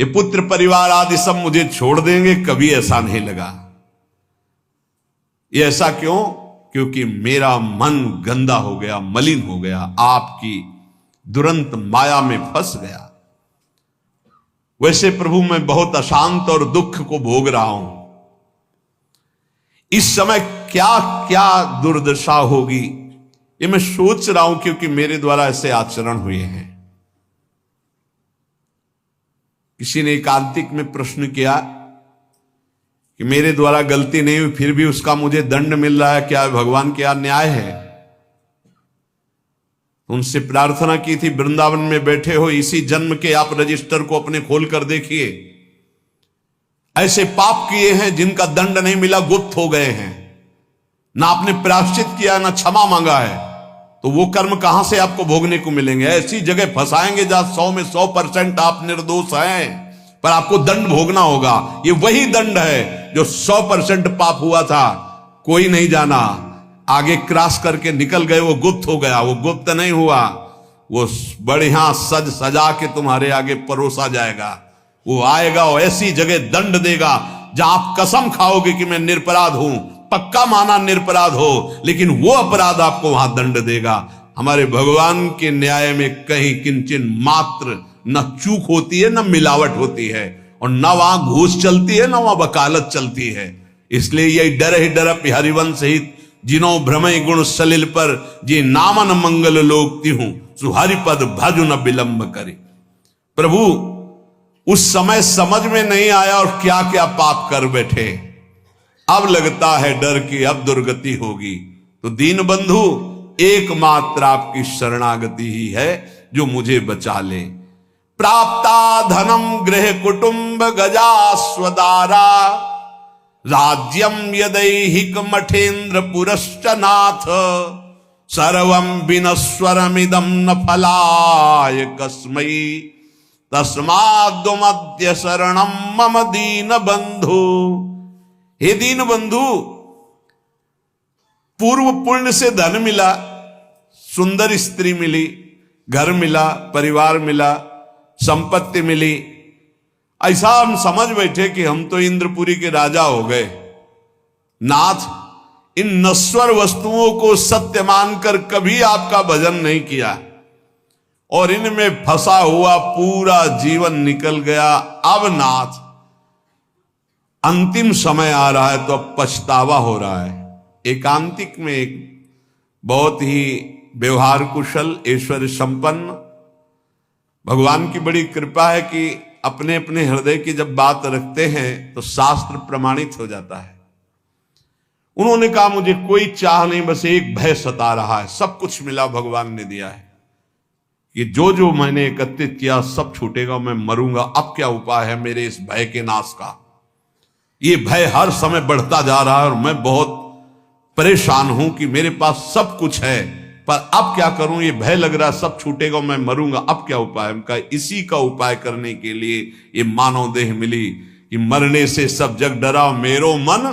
ये पुत्र परिवार आदि सब मुझे छोड़ देंगे, कभी ऐसा नहीं लगा। ये ऐसा क्यों? क्योंकि मेरा मन गंदा हो गया, मलिन हो गया, आपकी दुरंत माया में फंस गया। वैसे प्रभु मैं बहुत अशांत और दुख को भोग रहा हूं। इस समय क्या क्या दुर्दशा होगी ये मैं सोच रहा हूं, क्योंकि मेरे द्वारा ऐसे आचरण हुए हैं। किसी ने एकांतिक में प्रश्न किया कि मेरे द्वारा गलती नहीं हुई फिर भी उसका मुझे दंड मिल रहा है, क्या भगवान क्या न्याय है? उनसे प्रार्थना की थी, वृंदावन में बैठे हो, इसी जन्म के आप रजिस्टर को अपने खोल कर देखिए। ऐसे पाप किए हैं जिनका दंड नहीं मिला, गुप्त हो गए हैं, ना आपने प्रायश्चित किया ना क्षमा मांगा है, तो वो कर्म कहां से आपको भोगने को मिलेंगे? ऐसी जगह फंसाएंगे जहां 100 में 100% आप निर्दोष हैं, पर आपको दंड भोगना होगा। ये वही दंड है जो 100% पाप हुआ था, कोई नहीं जाना, आगे क्रॉस करके निकल गए, वो गुप्त हो गया। वो गुप्त नहीं हुआ, वो बढ़िया सज सजा के तुम्हारे आगे परोसा जाएगा। वो आएगा और ऐसी जगह दंड देगा जहां आप कसम खाओगे कि मैं निरपराध हूं, पक्का माना निरपराध हो, लेकिन वो अपराध आपको वहां दंड देगा। हमारे भगवान के न्याय में कहीं किंचन मात्र न चूक होती है, न मिलावट होती है, और न वहां घूस चलती है, न वहां वकालत चलती है। इसलिए यही डर ही डर हरिवंश हित जिनो भ्रमय गुण सलिल पर जी नामन मंगल लोकती हूं सुहरि पद भजु न विलंब करे। प्रभु उस समय समझ में नहीं आया और क्या क्या पाप कर बैठे, अब लगता है डर की अब दुर्गति होगी। तो दीन बंधु एकमात्र आपकी शरणागति ही है जो मुझे बचा ले। प्राप्ता धनम गृह कुटुंब गजा स्वदारा राज्यम यदैहिक मठेन्द्र पुरश्च नाथ सर्वं विनश्वरमिदं न फलाय कस्मै तस्माद्मद्य शरणं मम दीन बंधु। हे दीन बंधु, पूर्व पुण्य से धन मिला, सुंदर स्त्री मिली, घर मिला, परिवार मिला, संपत्ति मिली, ऐसा हम समझ बैठे कि हम तो इंद्रपुरी के राजा हो गए। नाथ, इन नश्वर वस्तुओं को सत्य मानकर कभी आपका भजन नहीं किया और इनमें फंसा हुआ पूरा जीवन निकल गया। अब नाथ अंतिम समय आ रहा है तो अब पछतावा हो रहा है। एकांतिक में एक बहुत ही व्यवहार कुशल, ऐश्वर्य संपन्न, भगवान की बड़ी कृपा है कि अपने अपने हृदय की जब बात रखते हैं तो शास्त्र प्रमाणित हो जाता है। उन्होंने कहा मुझे कोई चाह नहीं, बस एक भय सता रहा है, सब कुछ मिला भगवान ने दिया है, कि जो जो मैंने एकत्रित किया सब छूटेगा, मैं मरूंगा, अब क्या उपाय है मेरे इस भय के नाश का? ये भय हर समय बढ़ता जा रहा है और मैं बहुत परेशान हूं कि मेरे पास सब कुछ है, पर अब क्या करूं? ये भय लग रहा है सब छूटेगा, मैं मरूंगा, अब क्या उपाय? उनका इसी का उपाय करने के लिए ये मानव देह मिली कि मरने से सब जग डरा मेरो मन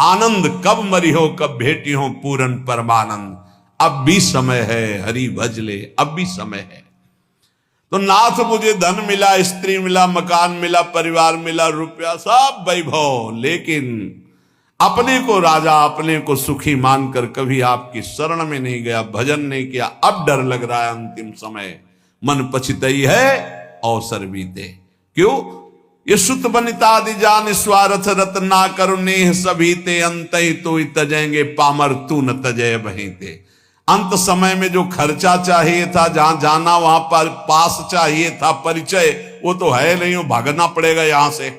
आनंद, कब मरी हो कब भेटी हो पूरन परमानंद। अब भी समय है, हरि भज ले, अब भी समय है। तो नाथ मुझे धन मिला, स्त्री मिला, मकान मिला, परिवार मिला, रुपया, सब वैभव, लेकिन अपने को राजा, अपने को सुखी मानकर कभी आपकी शरण में नहीं गया, भजन नहीं किया। अब डर लग रहा है अंतिम समय, मन पछितई है अवसर बीते। क्यों? ये सुत बनितादि जान स्वार्थ रत ना करुणे सभी ते अंत तो तजेंगे पामर तू न तजय बहीते। अंत समय में जो खर्चा चाहिए था, जहां जाना वहां पर पास चाहिए था, परिचय, वो तो है नहीं, वो भागना पड़ेगा यहां से।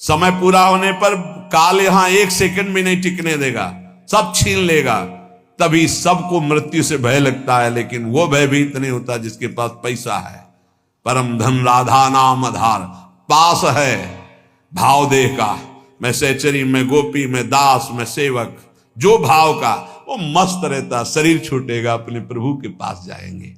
समय पूरा होने पर काल यहां एक सेकंड भी नहीं टिकने देगा, सब छीन लेगा। तभी सबको मृत्यु से भय लगता है, लेकिन वो भयभीत नहीं होता जिसके पास पैसा है। परम धन राधा नाम आधार, पास है भाव देह का, मैं सहचरी, मैं गोपी, मैं दास, मैं सेवक, जो भाव का वो मस्त रहता, शरीर छूटेगा अपने प्रभु के पास जाएंगे।